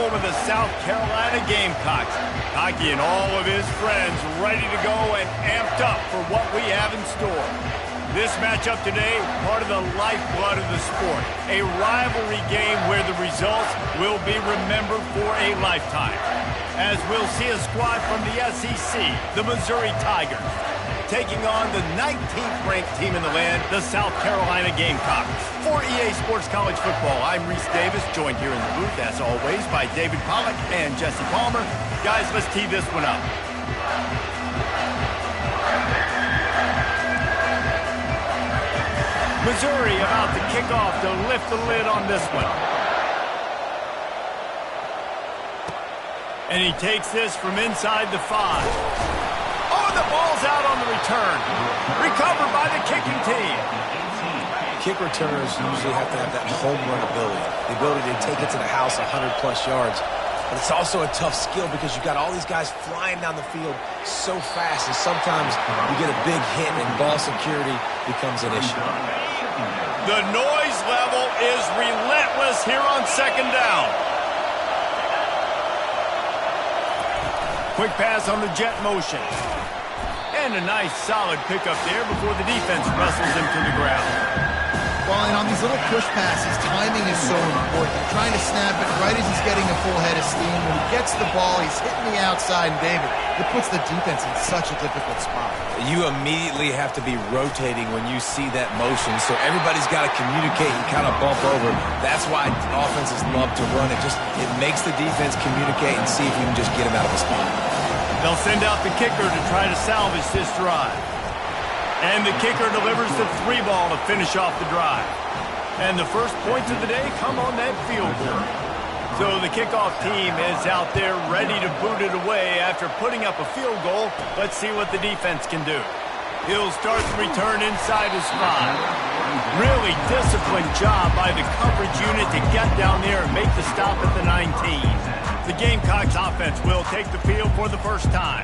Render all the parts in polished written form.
home of the South Carolina Gamecocks. Hockey and all of his friends ready to go and amped up for what we have in store. This matchup today, part of the lifeblood of the sport. A rivalry game where the results will be remembered for a lifetime. As we'll see a squad from the SEC, the Missouri Tigers, taking on the 19th ranked team in the land, the South Carolina Gamecocks. For EA Sports College Football, I'm Reese Davis, joined here in the booth, as always, by David Pollack and Jesse Palmer. Guys, let's tee this one up. Missouri about to kick off to lift the lid on this one. And he takes this from inside the 5. The ball's out on the return. Recovered by the kicking team. Kick returners usually have to have that home run ability. The ability to take it to the house 100-plus yards. But it's also a tough skill because you've got all these guys flying down the field so fast. And sometimes you get a big hit and ball security becomes an issue. The noise level is relentless here on second down. Quick pass on the jet motion. And a nice solid pickup there before the defense wrestles him to the ground. Well, and on these little push passes, timing is so important. You're trying to snap it right as he's getting a full head of steam. When he gets the ball, he's hitting the outside, and David, it puts the defense in such a difficult spot. You immediately have to be rotating when you see that motion, so everybody's got to communicate and kind of bump over. That's why offenses love to run it. It makes the defense communicate and see if you can just get him out of a spot. They'll send out the kicker to try to salvage this drive. And the kicker delivers the 3 ball to finish off the drive. And the first points of the day come on that field goal. So the kickoff team is out there ready to boot it away after putting up a field goal. Let's see what the defense can do. He'll start the return inside his 5. Really disciplined job by the coverage unit to get down there and make the stop at the 19. The Gamecocks offense will take the field for the first time.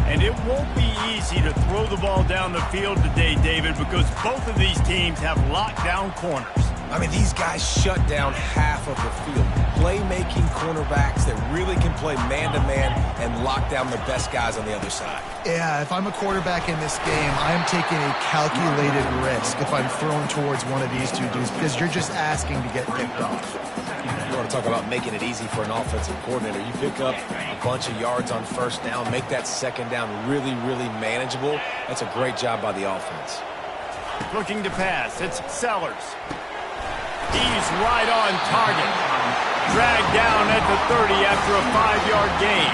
And it won't be easy to throw the ball down the field today, David, because both of these teams have locked down corners. I mean, these guys shut down half of the field. Playmaking cornerbacks that really can play man-to-man and lock down the best guys on the other side. Yeah, if I'm a quarterback in this game, I'm taking a calculated risk if I'm throwing towards one of these two dudes because you're just asking to get picked off. You want to talk about making it easy for an offensive coordinator. You pick up a bunch of yards on first down, make that second down really, really manageable. That's a great job by the offense. Looking to pass, it's Sellers. He's right on target. Dragged down at the 30 after a 5-yard gain.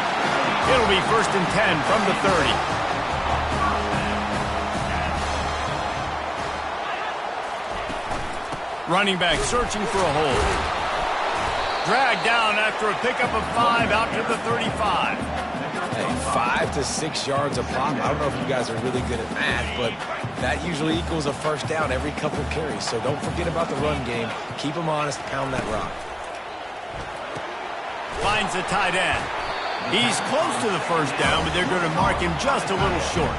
It'll be 1st and 10 from the 30. Running back searching for a hole. Dragged down after a pickup of 5 out to the 35. Hey, 5 to 6 yards a pop. I don't know if you guys are really good at math, but that usually equals a first down every couple carries. So don't forget about the run game. Keep them honest. Pound that rock. Finds the tight end. He's close to the first down, but they're going to mark him just a little short.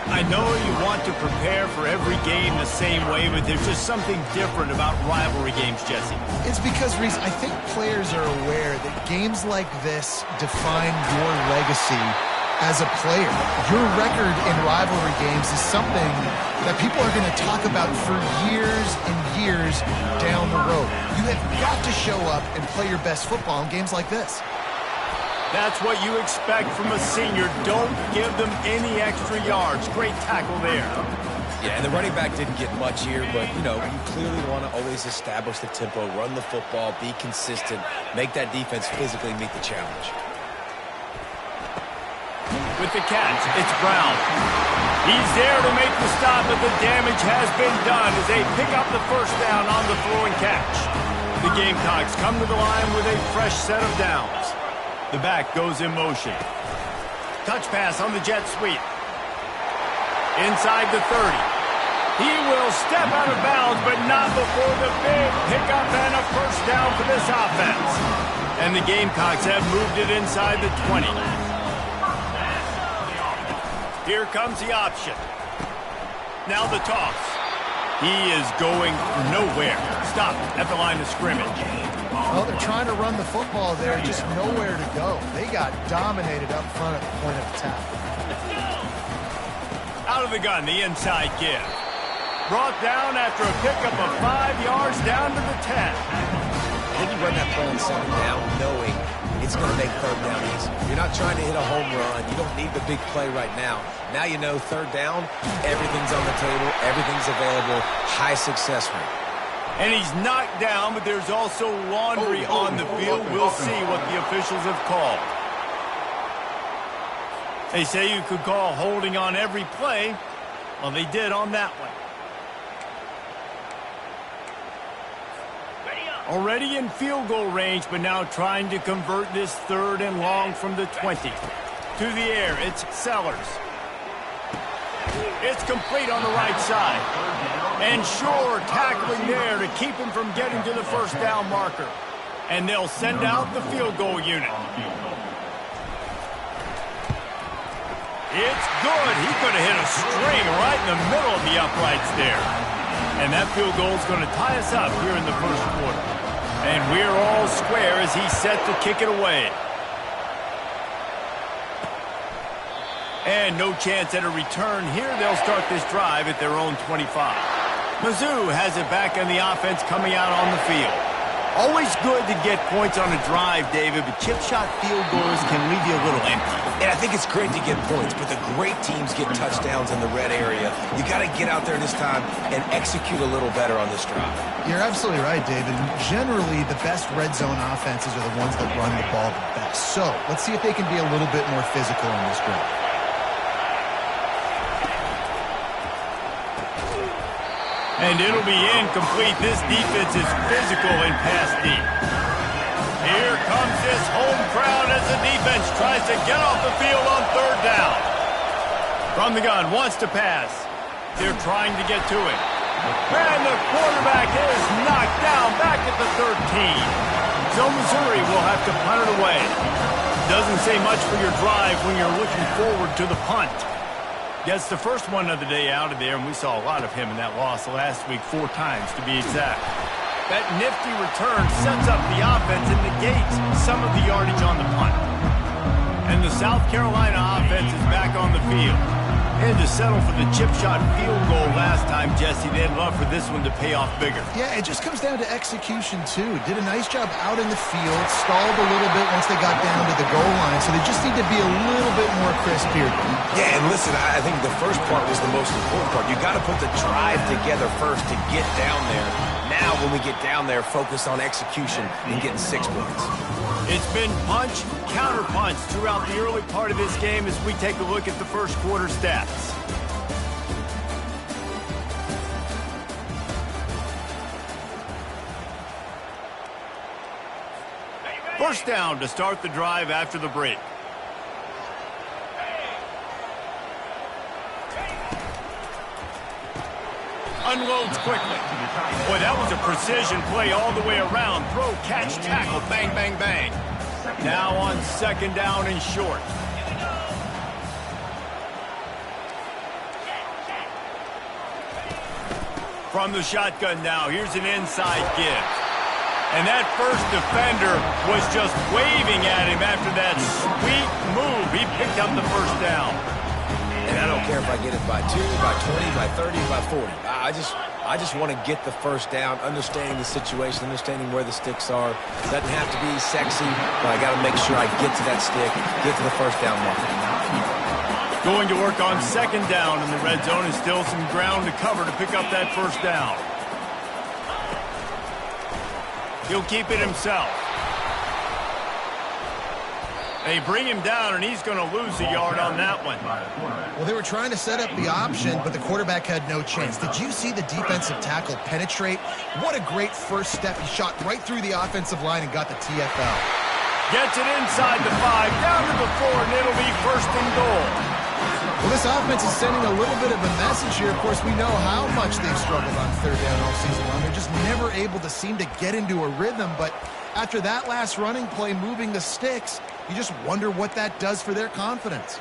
I know you want to prepare for every game the same way, but there's just something different about rivalry games, Jesse. It's because, Reese, I think players are aware that games like this define your legacy as a player. Your record in rivalry games is something that people are going to talk about for years and years down the road. You have got to show up and play your best football in games like this. That's what you expect from a senior. Don't give them any extra yards. Great tackle there. Yeah, and the running back didn't get much here, but, you know, you clearly want to always establish the tempo, run the football, be consistent, make that defense physically meet the challenge. With the catch, it's Brown. He's there to make the stop, but the damage has been done as they pick up the first down on the throw and catch. The Gamecocks come to the line with a fresh set of downs. The back goes in motion. Touch pass on the jet sweep. Inside the 30. He will step out of bounds, but not before the big pickup and a first down for this offense. And the Gamecocks have moved it inside the 20. Here comes the option. Now the toss. He is going nowhere. Stopped at the line of scrimmage. Well, they're trying to run the football there, just nowhere to go. They got dominated up front at the point of attack. Out of the gun, the inside give. Brought down after a pickup of 5 yards down to the 10. Then you run that play on second down knowing it's going to make third down easy. You're not trying to hit a home run. You don't need the big play right now. Now you know third down, everything's on the table, everything's available, high success rate. And he's knocked down, but there's also laundry on the field. We'll see what the officials have called. They say you could call holding on every play. Well, they did on that one. Already in field goal range, but now trying to convert this third and long from the 20. To the air, it's Sellers. It's complete on the right side. And Shore tackling there to keep him from getting to the first down marker. And they'll send out the field goal unit. It's good. He could have hit a string right in the middle of the uprights there. And that field goal is going to tie us up here in the first quarter. And we're all square as he's set to kick it away. And no chance at a return here. They'll start this drive at their own 25. Mizzou has it back on the offense coming out on the field. Always good to get points on a drive, David, but chip shot field goals can leave you a little empty. And I think it's great to get points, but the great teams get touchdowns in the red area. You got to get out there this time and execute a little better on this drive. You're absolutely right, David. Generally, the best red zone offenses are the ones that run the ball the best. So let's see if they can be a little bit more physical in this drive. And it'll be incomplete. This defense is physical and pass deep. Here comes this home crowd as the defense tries to get off the field on third down. From the gun, wants to pass. They're trying to get to it. And the quarterback is knocked down back at the 13. So Missouri will have to punt it away. Doesn't say much for your drive when you're looking forward to the punt. Gets the first one of the day out of there, and we saw a lot of him in that loss last week, 4 times to be exact. That nifty return sets up the offense and negates some of the yardage on the punt. And the South Carolina offense is back on the field. And to settle for the chip shot field goal last time, Jesse, they'd love for this one to pay off bigger. Yeah, it just comes down to execution, too. Did a nice job out in the field, stalled a little bit once they got down to the goal line, so they just need to be a little bit more crisp here. Yeah, and listen, I think the first part was the most important part. You got to put the drive together first to get down there. Now, when we get down there, focus on execution and getting 6 points. It's been punch, counter-punch throughout the early part of this game as we take a look at the first quarter stats. First down to start the drive after the break. Unloads quickly. Boy, that was a precision play all the way around. Throw, catch, tackle, bang, bang, bang. Now on second down and short. From the shotgun now, here's an inside give. And that first defender was just waving at him after that sweet move. He picked up the first down. And I don't care if I get it by 2, by 20, by 30, by 40. I just want to get the first down, understanding the situation, understanding where the sticks are. Doesn't have to be sexy, but I got to make sure I get to that stick, get to the first down mark. Going to work on second down in the red zone, and still some ground to cover to pick up that first down. He'll keep it himself. They bring him down, and he's going to lose a yard on that one. Well, they were trying to set up the option, but the quarterback had no chance. Did you see the defensive tackle penetrate? What a great first step. He shot right through the offensive line and got the TFL. Gets it inside the 5, down to the 4, and it'll be first and goal. Well, this offense is sending a little bit of a message here. Of course, we know how much they've struggled on third down all season long. They're just never able to seem to get into a rhythm, but after that last running play moving the sticks, you just wonder what that does for their confidence.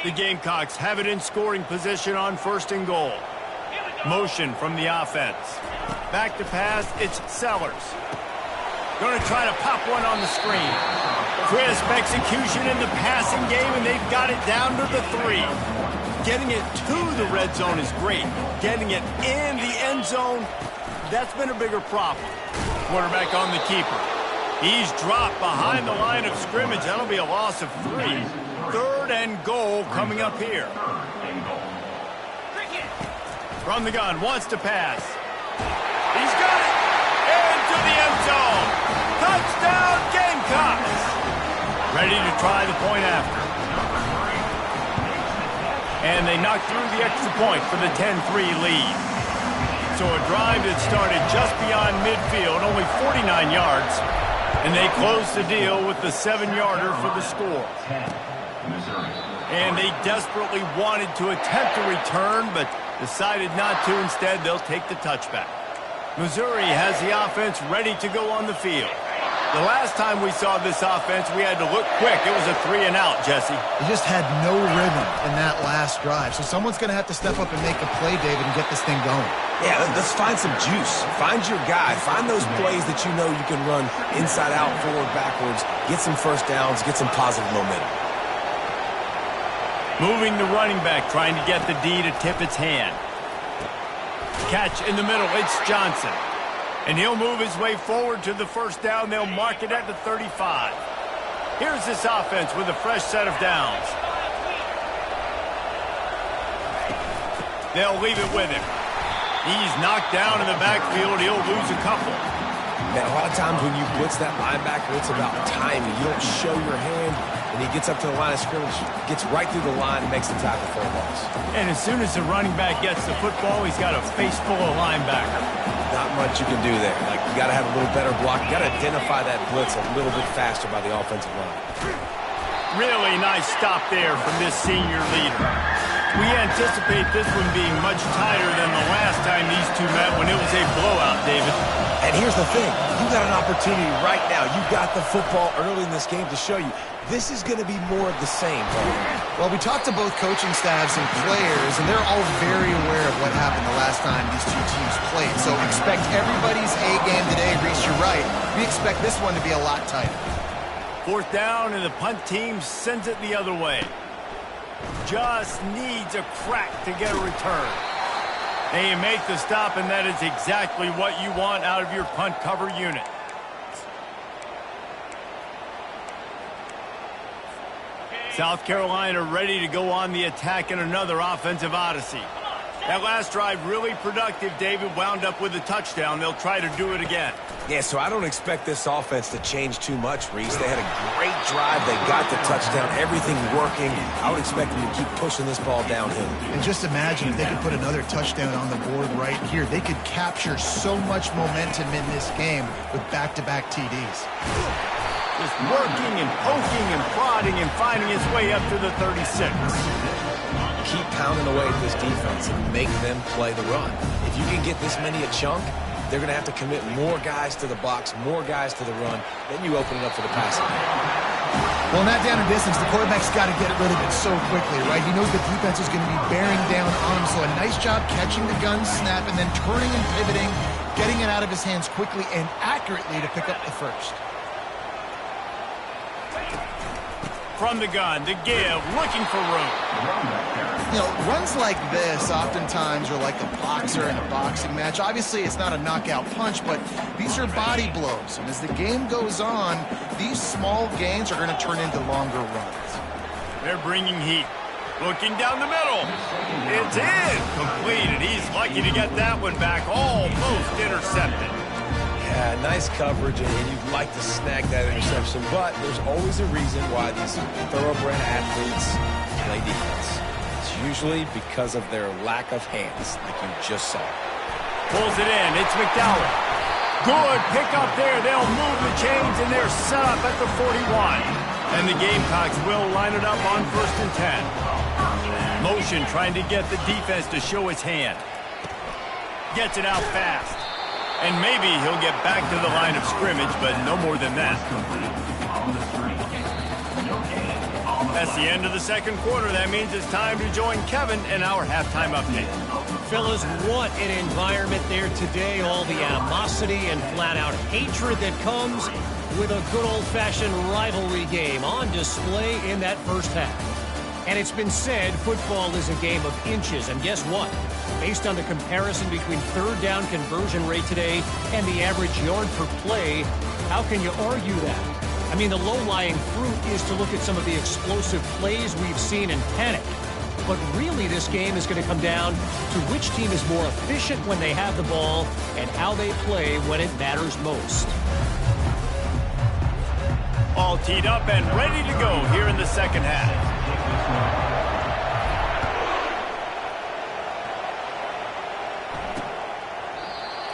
The Gamecocks have it in scoring position on first and goal. Motion from the offense. Back to pass, it's Sellers. Going to try to pop one on the screen. Crisp execution in the passing game, and they've got it down to the 3. Getting it to the red zone is great. Getting it in the end zone, that's been a bigger problem. Quarterback on the keeper. He's dropped behind the line of scrimmage. That'll be a loss of 3. 3rd and goal coming up here. From the gun, wants to pass. He's got it! Into the end zone! Touchdown, Gamecocks! Ready to try the point after. And they knock through the extra point for the 10-3 lead. So a drive that started just beyond midfield, only 49 yards, and they close the deal with the 7-yarder for the score. And they desperately wanted to attempt a return, but decided not to. Instead, they'll take the touchback. Missouri has the offense ready to go on the field. The last time we saw this offense, we had to look quick. It was a 3-and-out, Jesse. They just had no rhythm in that last drive. So someone's going to have to step up and make a play, David, and get this thing going. Yeah, let's find some juice. Find your guy. Find those plays that you know you can run inside out, forward, backwards. Get some first downs. Get some positive momentum. Moving the running back, trying to get the D to tip its hand. Catch in the middle. It's Johnson. And he'll move his way forward to the first down. They'll mark it at the 35. Here's this offense with a fresh set of downs. They'll leave it with him. He's knocked down in the backfield. He'll lose a couple. Man, a lot of times when you blitz that linebacker, it's about timing. You don't show your hand, and he gets up to the line of scrimmage, gets right through the line, and makes the tackle for a loss. And as soon as the running back gets the football, he's got a face full of linebacker. Not much you can do there. Like, you got to have a little better block. You got to identify that blitz a little bit faster by the offensive line. Really nice stop there from this senior leader. We anticipate this one being much tighter than the last time these two met when it was a blowout, David. And here's the thing. You got an opportunity right now. You got the football early in this game to show you this is going to be more of the same. Well, we talked to both coaching staffs and players, and they're all very aware of what happened the last time these two teams played. So expect everybody's A game today. Reese, you're right. We expect this one to be a lot tighter. 4th down, and the punt team sends it the other way. Just needs a crack to get a return. They make the stop, and that is exactly what you want out of your punt cover unit. South Carolina ready to go on the attack in another offensive odyssey. That last drive really productive. David wound up with a touchdown. They'll try to do it again. Yeah, so I don't expect this offense to change too much, Reese. They had a great drive. They got the touchdown. Everything working. I would expect them to keep pushing this ball downhill. And just imagine if they could put another touchdown on the board right here. They could capture so much momentum in this game with back-to-back TDs. Just working and poking and prodding and finding his way up to the 36. Keep pounding away at this defense and make them play the run. If you can get this many a chunk, they're going to have to commit more guys to the box, more guys to the run. Then you open it up for the passing. Well, in that down and distance, the quarterback's got to get rid of it so quickly, right? He knows the defense is going to be bearing down on him, so a nice job catching the gun snap and then turning and pivoting, getting it out of his hands quickly and accurately to pick up the first. From the gun, to give, looking for room. You know, runs like this oftentimes are like a boxer in a boxing match. Obviously, it's not a knockout punch, but these are body blows. And as the game goes on, these small gains are going to turn into longer runs. They're bringing heat. Looking down the middle. It's in. Completed. He's lucky to get that one back. Almost intercepted. Yeah, nice coverage, and you'd like to snag that interception, but there's always a reason why these thoroughbred athletes play defense. It's usually because of their lack of hands, like you just saw. Pulls it in. It's McDowell. Good pick up there. They'll move the chains, and they're set up at the 41. And the Gamecocks will line it up on 1st and 10. Motion trying to get the defense to show its hand. Gets it out fast. And maybe he'll get back to the line of scrimmage, but no more than that. That's the end of the second quarter. That means it's time to join Kevin in our halftime update. Fellas, what an environment there today. All the animosity and flat-out hatred that comes with a good old-fashioned rivalry game on display in that first half. And it's been said football is a game of inches. And guess what? Based on the comparison between third down conversion rate today and the average yard per play, how can you argue that? I mean, the low-lying fruit is to look at some of the explosive plays we've seen in panic. But really, this game is going to come down to which team is more efficient when they have the ball and how they play when it matters most. All teed up and ready to go here in the second half.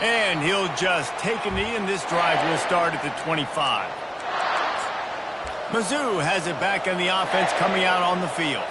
And he'll just take a knee, and this drive will start at the 25. Mizzou has it back in the offense coming out on the field.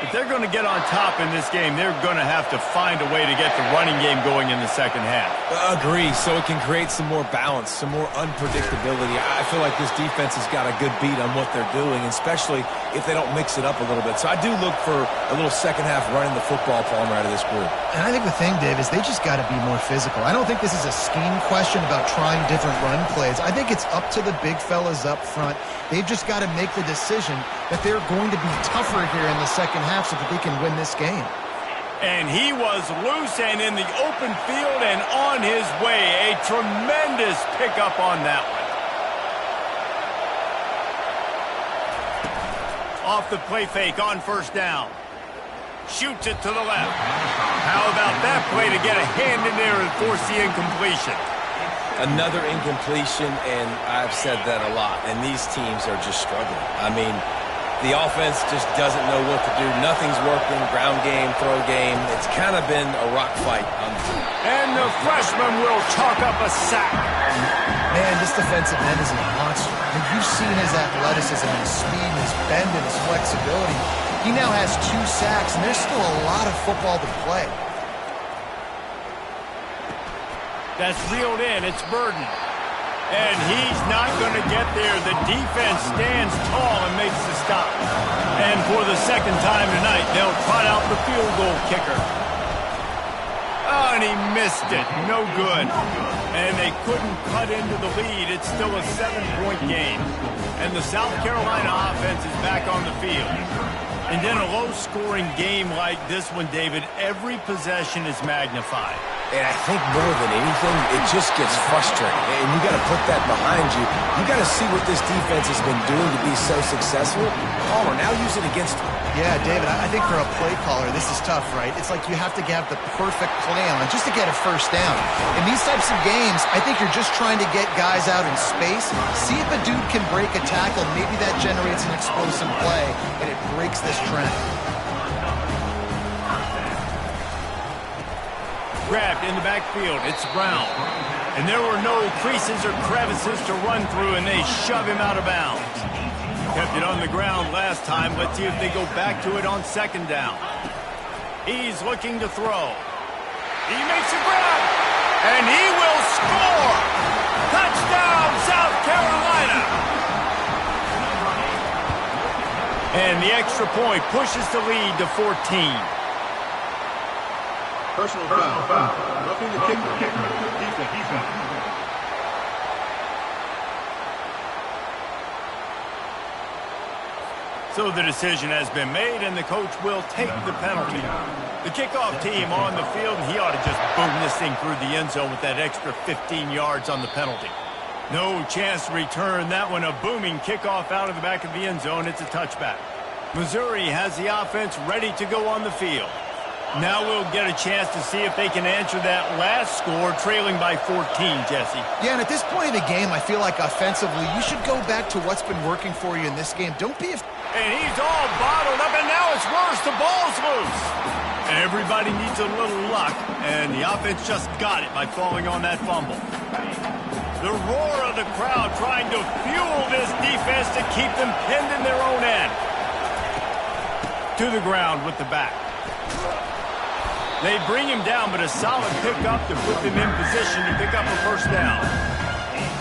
If they're going to get on top in this game, they're going to have to find a way to get the running game going in the second half. Agree, so it can create some more balance, some more unpredictability. I feel like this defense has got a good beat on what they're doing, especially if they don't mix it up a little bit. So I do look for a little second half running the football Palmer out of this group. And I think the thing, Dave, is they just got to be more physical. I don't think this is a scheme question about trying different run plays. I think it's up to the big fellas up front. They've just got to make the decision that they're going to be tougher here in the second half so that they can win this game. And he was loose and in the open field and on his way. A tremendous pickup on that one. Off the play fake on first down. Shoots it to the left. How about that play to get a hand in there and force the incompletion? Another incompletion, and I've said that a lot, and these teams are just struggling. I mean, the offense just doesn't know what to do. Nothing's working, ground game, throw game. It's kind of been a rock fight on the team. And the freshman will chalk up a sack. Man, this defensive end is a monster. I mean, you've seen his athleticism, his speed, his bend, and his flexibility. He now has 2 sacks, and there's still a lot of football to play. That's reeled in. It's Burden. And he's not going to get there. The defense stands tall and makes the stop. And for the second time tonight, they'll trot out the field goal kicker. Oh, and he missed it. No good. And they couldn't cut into the lead. It's still a 7-point game. And the South Carolina offense is back on the field. And in a low-scoring game like this one, David, every possession is magnified. And I think more than anything, it just gets frustrating. And you got to put that behind you. You got to see what this defense has been doing to be so successful. Palmer, now use it against them. Yeah, David, I think for a play caller, this is tough, right? It's like you have to have the perfect play on just to get a first down. In these types of games, I think you're just trying to get guys out in space, see if a dude can break a tackle. Maybe that generates an explosive play, and it breaks this trend. Grabbed in the backfield. It's Brown. And there were no creases or crevices to run through, and they shove him out of bounds. Kept it on the ground last time. Let's see if they go back to it on second down. He's looking to throw. He makes a grab, and he will score! Touchdown, South Carolina! And the extra point pushes the lead to 14. Personal foul. Roughing the kicker. Defense. So the decision has been made, and the coach will take the penalty. The kickoff team on the field, and he ought to just boom this thing through the end zone with that extra 15 yards on the penalty. No chance to return that one. A booming kickoff out of the back of the end zone. It's a touchback. Missouri has the offense ready to go on the field. Now we'll get a chance to see if they can answer that last score, trailing by 14, Jesse. Yeah, and at this point in the game, I feel like offensively, you should go back to what's been working for you in this game. Don't be And he's all bottled up, and now it's worse. The ball's loose. And everybody needs a little luck, and the offense just got it by falling on that fumble. The roar of the crowd trying to fuel this defense to keep them pinned in their own end. To the ground with the back. They bring him down, but a solid pickup to put them in position to pick up a first down.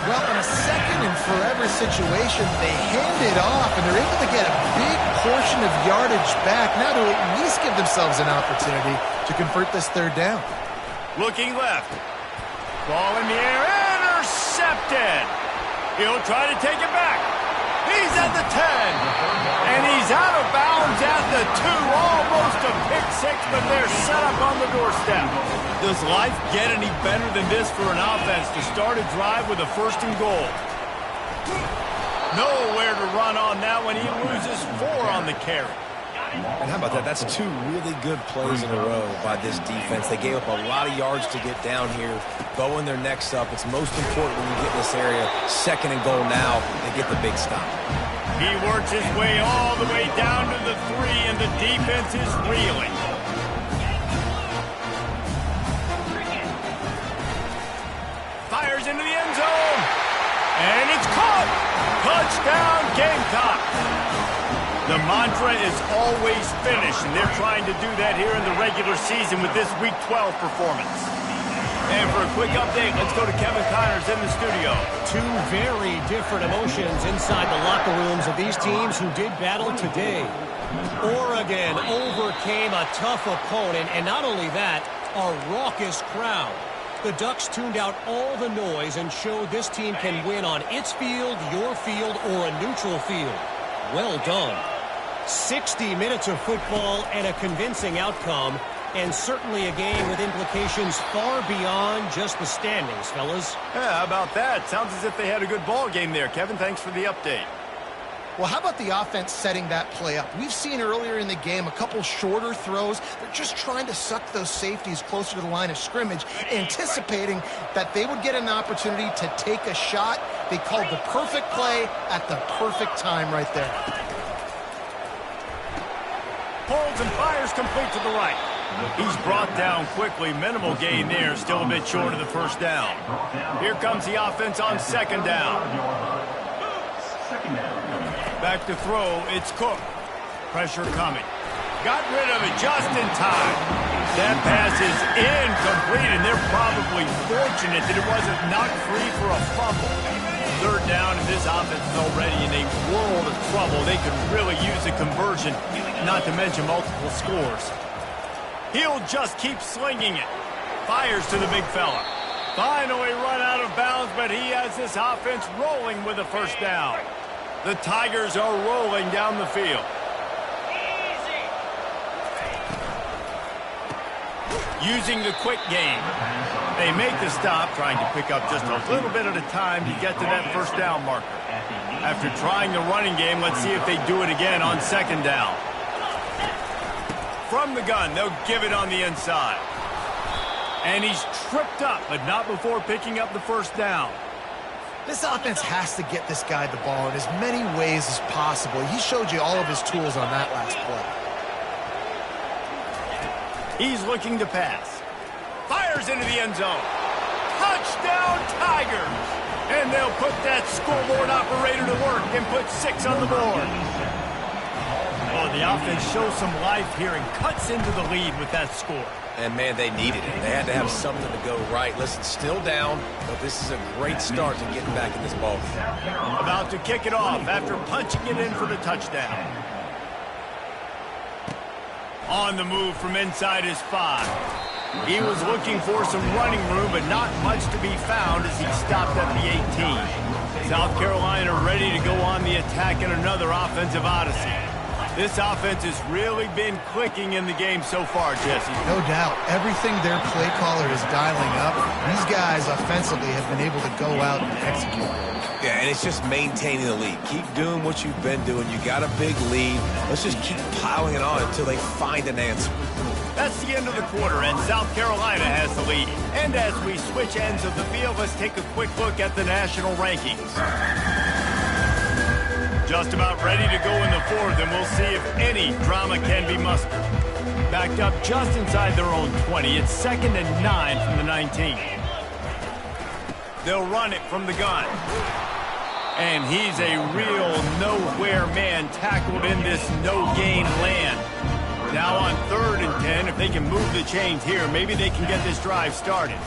Well, in a second and forever situation, they hand it off, and they're able to get a big portion gain of yardage back now to at least give themselves an opportunity to convert this third down. Looking left. Ball in the air. Intercepted. He'll try to take it back. He's at the 10. And he's out of bounds at the 2. Almost a pick six, but they're set up on the doorstep. Does life get any better than this for an offense to start a drive with a 1st and goal? Nowhere to run on that one. He loses 4 on the carry. And how about that? That's 2 really good plays in a row by this defense. They gave up a lot of yards to get down here, bowing their necks up. It's most important when you get in this area. 2nd and goal now, they get the big stop. He works his way all the way down to the 3, and the defense is reeling. Fires into the end zone. And it's caught. Touchdown, Gamecocks. The mantra is always finish, and they're trying to do that here in the regular season with this Week 12 performance. And for a quick update, let's go to Kevin Connors in the studio. 2 very different emotions inside the locker rooms of these teams who did battle today. Oregon overcame a tough opponent, and not only that, a raucous crowd. The Ducks tuned out all the noise and showed this team can win on its field, your field, or a neutral field. Well done. 60 minutes of football and a convincing outcome, and certainly a game with implications far beyond just the standings, fellas. Yeah, how about that? Sounds as if they had a good ball game there. Kevin, thanks for the update. Well, how about the offense setting that play up? We've seen earlier in the game a couple shorter throws. They're just trying to suck those safeties closer to the line of scrimmage, anticipating that they would get an opportunity to take a shot. They called the perfect play at the perfect time right there. Pulls and fires complete to the right. He's brought down quickly. Minimal gain there. Still a bit short of the 1st down. Here comes the offense on 2nd down. Back to throw. It's Cook. Pressure coming. Got rid of it just in time. That pass is incomplete, and they're probably fortunate that it wasn't knocked free for a fumble. 3rd down, and this offense is already in a world of trouble. They could really use a conversion, not to mention multiple scores. He'll just keep slinging it. Fires to the big fella. Finally run out of bounds, but he has this offense rolling with a 1st down. The Tigers are rolling down the field. Using the quick game. They make the stop, trying to pick up just a little bit at a time to get to that 1st down marker. After trying the running game, let's see if they do it again on 2nd down. From the gun, they'll give it on the inside. And he's tripped up, but not before picking up the 1st down. This offense has to get this guy the ball in as many ways as possible. He showed you all of his tools on that last play. He's looking to pass. Fires into the end zone. Touchdown, Tigers! And they'll put that scoreboard operator to work and put 6 on the board. Oh, the offense shows some life here and cuts into the lead with that score. And, man, they needed it. They had to have something to go right. Listen, still down, but this is a great start to getting back in this ball game. About to kick it off after punching it in for the touchdown. On the move from inside his 5. He was looking for some running room, but not much to be found as he stopped at the 18. South Carolina ready to go on the attack in another offensive odyssey. This offense has really been clicking in the game so far, Jesse. No doubt. Everything their play caller is dialing up, these guys offensively have been able to go out and execute. Yeah, and it's just maintaining the lead. Keep doing what you've been doing. You got a big lead. Let's just keep piling it on until they find an answer. That's the end of the quarter, and South Carolina has the lead. And as we switch ends of the field, let's take a quick look at the national rankings. Just about ready to go in the 4th, and we'll see if any drama can be mustered. Backed up just inside their own 20. It's 2nd and 9 from the 19. They'll run it from the gun. And he's a real nowhere man tackled in this no-gain land. Now on 3rd and 10, if they can move the chains here, maybe they can get this drive started.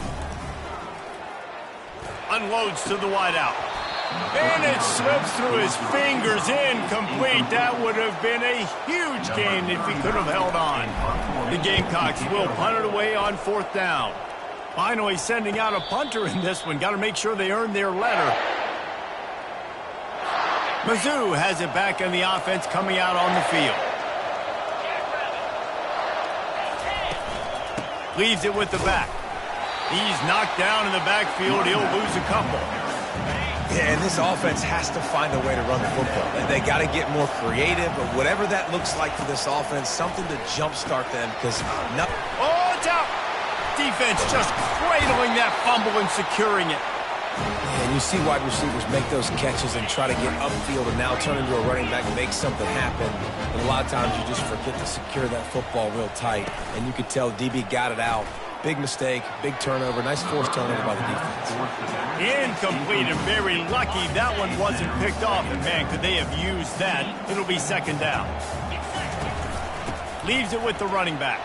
Unloads to the wideout. And it slips through his fingers, incomplete. That would have been a huge gain if he could have held on. The Gamecocks will punt it away on 4th down. Finally sending out a punter in this one. Got to make sure they earn their letter. Mizzou has it back in the offense coming out on the field. Leaves it with the back. He's knocked down in the backfield. He'll lose a couple. Yeah, and this offense has to find a way to run the football. They got to get more creative, but whatever that looks like for this offense, something to jumpstart them because oh, it's out! Defense just cradling that fumble and securing it. And you see wide receivers make those catches and try to get upfield and now turn into a running back and make something happen. And a lot of times you just forget to secure that football real tight. And you could tell DB got it out. Big mistake, big turnover, nice forced turnover by the defense. Incomplete and very lucky that one wasn't picked off. And man, could they have used that? It'll be 2nd down. Leaves it with the running back.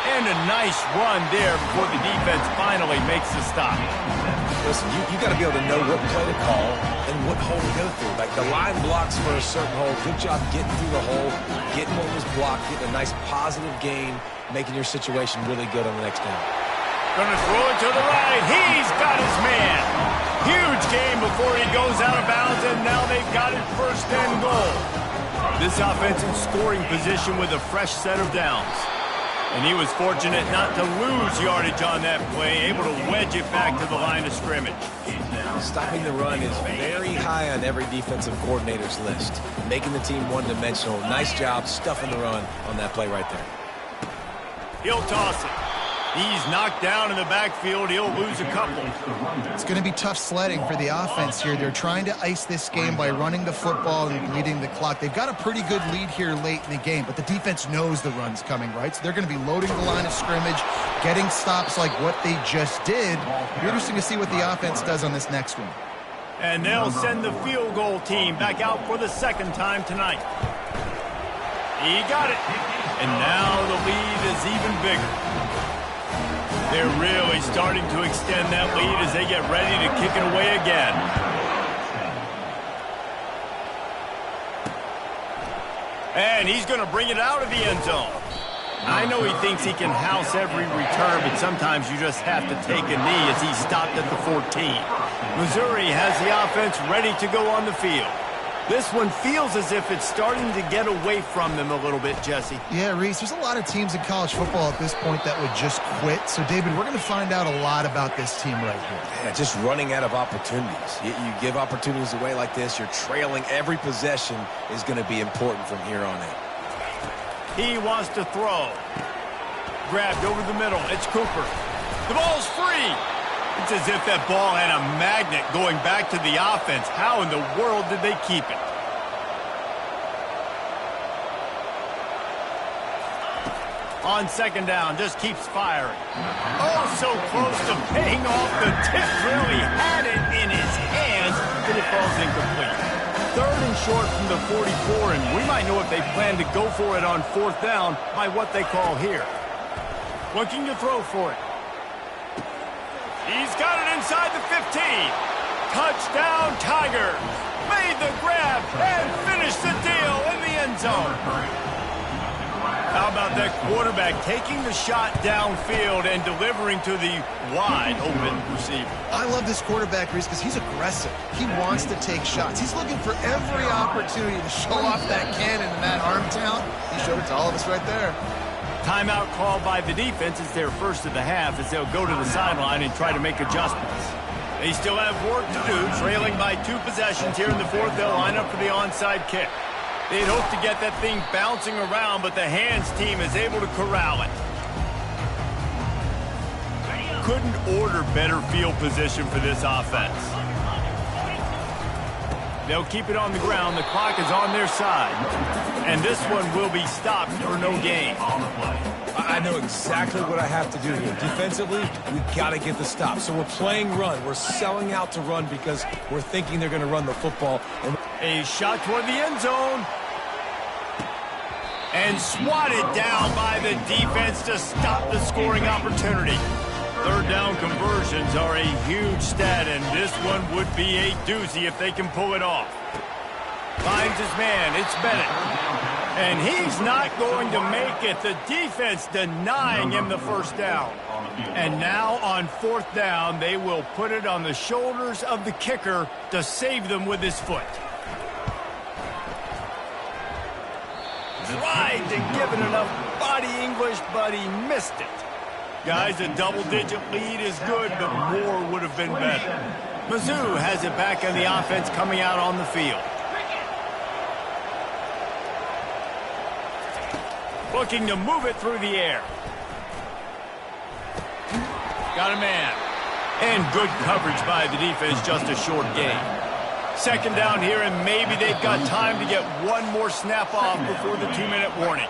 And a nice run there before the defense finally makes the stop. Listen, you got to be able to know what play to call and what hole to go through. Like the line blocks for a certain hole. Good job getting through the hole, getting what was blocked, getting a nice positive gain, making your situation really good on the next down. Gonna throw it to the right. He's got his man. Huge gain before he goes out of bounds, and now they've got it 1st and goal. This offense in scoring position with a fresh set of downs. And he was fortunate not to lose yardage on that play, able to wedge it back to the line of scrimmage. Stopping the run is very high on every defensive coordinator's list. Making the team one-dimensional. Nice job stuffing the run on that play right there. He'll toss it. He's knocked down in the backfield. He'll lose a couple. It's going to be tough sledding for the offense here. They're trying to ice this game by running the football and bleeding the clock. They've got a pretty good lead here late in the game, but the defense knows the run's coming, right? So they're going to be loading the line of scrimmage, getting stops like what they just did. It'll be interesting to see what the offense does on this next one. And they'll send the field goal team back out for the 2nd time tonight. He got it. And now the lead is even bigger. They're really starting to extend that lead as they get ready to kick it away again. And he's going to bring it out of the end zone. I know he thinks he can house every return, but sometimes you just have to take a knee as he stopped at the 14. Missouri has the offense ready to go on the field. This one feels as if it's starting to get away from them a little bit, Jesse. Yeah, Reese, there's a lot of teams in college football at this point that would just quit. So, David, we're going to find out a lot about this team right here. Yeah, just running out of opportunities. You give opportunities away like this, you're trailing. Every possession is going to be important from here on in. He wants to throw. Grabbed over the middle. It's Cooper. The ball's free. It's as if that ball had a magnet going back to the offense. How in the world did they keep it? On 2nd down, just keeps firing. Oh, so close to paying off. The tip really had it in his hands, but it falls incomplete. 3rd and short from the 44, and we might know if they plan to go for it on 4th down by what they call here. Looking to throw for it. He's got it inside the 15. Touchdown, Tigers. Made the grab and finished the deal in the end zone. How about that quarterback taking the shot downfield and delivering to the wide open receiver? I love this quarterback, Reese, because he's aggressive. He wants to take shots. He's looking for every opportunity to show off that cannon and that arm talent. He showed it to all of us right there. Timeout called by the defense. It's their first of the half as they'll go to the sideline and try to make adjustments. They still have work to do, trailing by 2 possessions here in the 4th. They'll line up for the onside kick. They'd hope to get that thing bouncing around, but the hands team is able to corral it. Couldn't order better field position for this offense. They'll keep it on the ground. The clock is on their side. And this one will be stopped for no gain. I know exactly what I have to do here. Defensively, we got to get the stop. So we're playing run. We're selling out to run because we're thinking they're going to run the football. And a shot toward the end zone. And swatted down by the defense to stop the scoring opportunity. Third down conversions are a huge stat, and this one would be a doozy if they can pull it off. Finds his man. It's Bennett. And he's not going to make it. The defense denying him the first down. And now on fourth down, they will put it on the shoulders of the kicker to save them with his foot. Tried to give it enough body English, but he missed it. Guys, a double-digit lead is good, but more would have been better. Mizzou has it back on the offense coming out on the field. Looking to move it through the air. Got a man. And good coverage by the defense, just a short gain. Second down here, and maybe they've got time to get one more snap off before the 2-minute warning.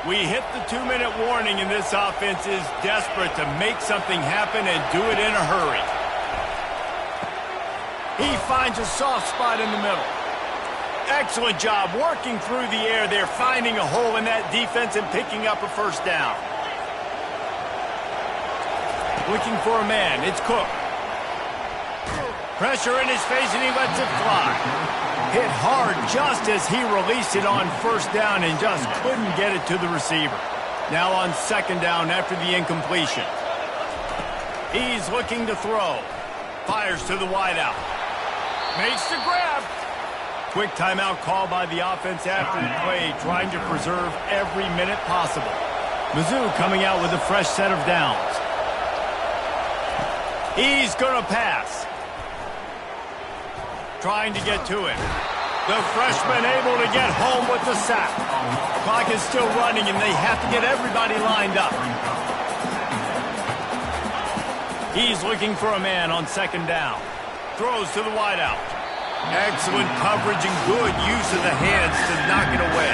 We hit the 2-minute warning, and this offense is desperate to make something happen and do it in a hurry. He finds a soft spot in the middle. Excellent job working through the air there, finding a hole in that defense and picking up a first down. Looking for a man. It's Cook. Pressure in his face, and he lets it fly. Hit hard just as he released it on first down and just couldn't get it to the receiver. Now on second down after the incompletion. He's looking to throw. Fires to the wideout. Makes the grab. Quick timeout call by the offense after the play, trying to preserve every minute possible. Mizzou coming out with a fresh set of downs. He's going to pass. Trying to get to it. The freshman able to get home with the sack. Clock is still running, and they have to get everybody lined up. He's looking for a man on second down. Throws to the wideout. Excellent coverage and good use of the hands to knock it away.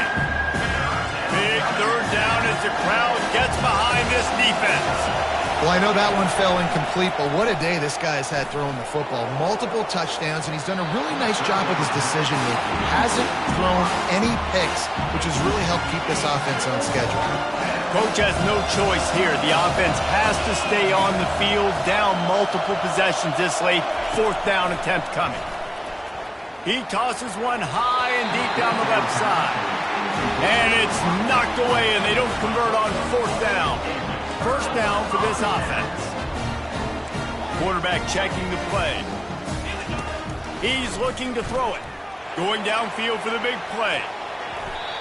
Big third down as the crowd gets behind this defense. Well, I know that one fell incomplete, but what a day this guy's had throwing the football. Multiple touchdowns, and he's done a really nice job with his decision-making. Hasn't thrown any picks, which has really helped keep this offense on schedule. Coach has no choice here. The offense has to stay on the field, down multiple possessions this late. Fourth down attempt coming. He tosses one high and deep down the left side. And it's knocked away, and they don't convert on fourth down. First down for this offense. Quarterback checking the play. He's looking to throw it. Going downfield for the big play.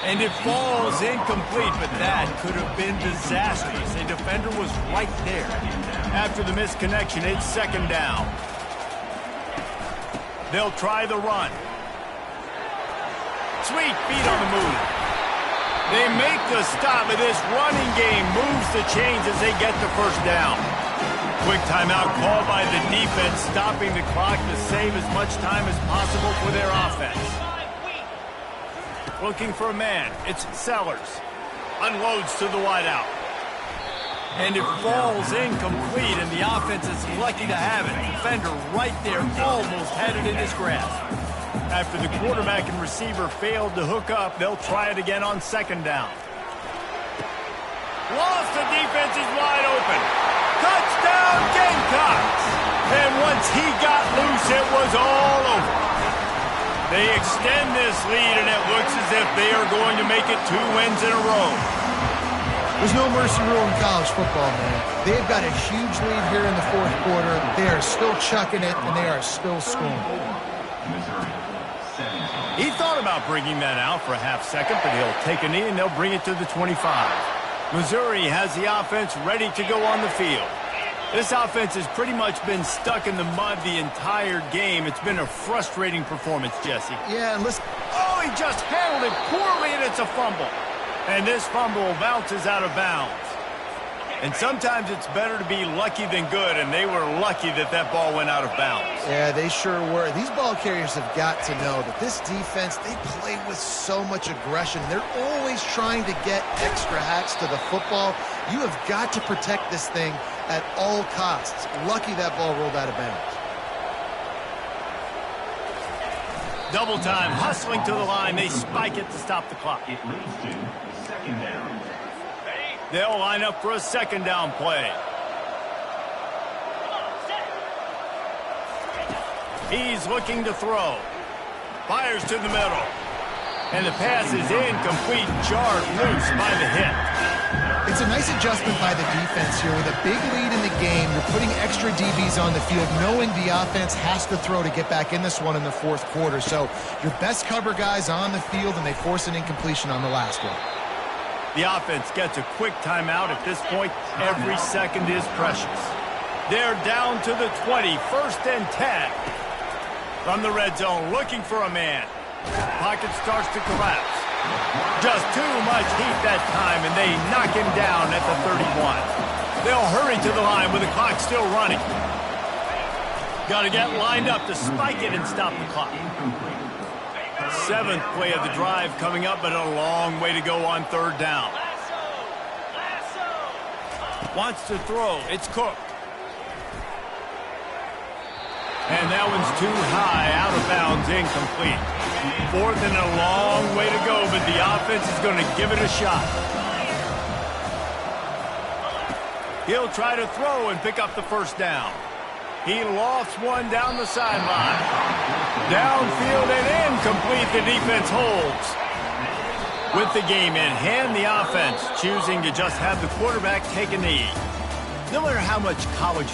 And it falls incomplete, but that could have been disastrous. A defender was right there. After the misconnection, it's second down. They'll try the run. Sweet feet on the move. They make the stop, but this running game moves the chains as they get the first down. Quick timeout called by the defense, stopping the clock to save as much time as possible for their offense. Looking for a man. It's Sellers. Unloads to the wideout. And it falls incomplete, and the offense is lucky to have it. Defender right there, almost had it in his grasp. After the quarterback and receiver failed to hook up, they'll try it again on second down. Lost, the defense is wide open. Touchdown, Gamecocks! And once he got loose, it was all over. They extend this lead, and it looks as if they are going to make it 2 wins in a row. There's no mercy rule in college football, man. They've got a huge lead here in the fourth quarter. They are still chucking it, and they are still scoring. He thought about bringing that out for a half second, but he'll take a knee, and they'll bring it to the 25. Missouri has the offense ready to go on the field. This offense has pretty much been stuck in the mud the entire game. It's been a frustrating performance, Jesse. Yeah, and listen. Oh, he just handled it poorly, and it's a fumble. And this fumble bounces out of bounds. And sometimes it's better to be lucky than good, and they were lucky that that ball went out of bounds. Yeah, they sure were. These ball carriers have got to know that this defense, they play with so much aggression. They're always trying to get extra hacks to the football. You have got to protect this thing at all costs. Lucky that ball rolled out of bounds. Double time, hustling to the line. They spike it to stop the clock. It leads to second down. They'll line up for a second down play. He's looking to throw. Fires to the middle. And the pass is incomplete, jarred loose by the hit. It's a nice adjustment by the defense here. With a big lead in the game, you're putting extra DBs on the field, knowing the offense has to throw to get back in this one in the fourth quarter. So your best cover guys on the field, and they force an incompletion on the last one. The offense gets a quick timeout. At this point, every second is precious. They're down to the 20, 1st and 10. From the red zone, looking for a man. Pocket starts to collapse. Just too much heat that time, and they knock him down at the 31. They'll hurry to the line with the clock still running. Got to get lined up to spike it and stop the clock. 7th play of the drive coming up, but a long way to go on 3rd down. Wants to throw. It's Cook. And that one's too high, out of bounds, incomplete. 4th and a long way to go, but the offense is going to give it a shot. He'll try to throw and pick up the 1st down. He lofts one down the sideline. Downfield and incomplete, the defense holds. With the game in hand, the offense choosing to just have the quarterback take a knee. No matter how much college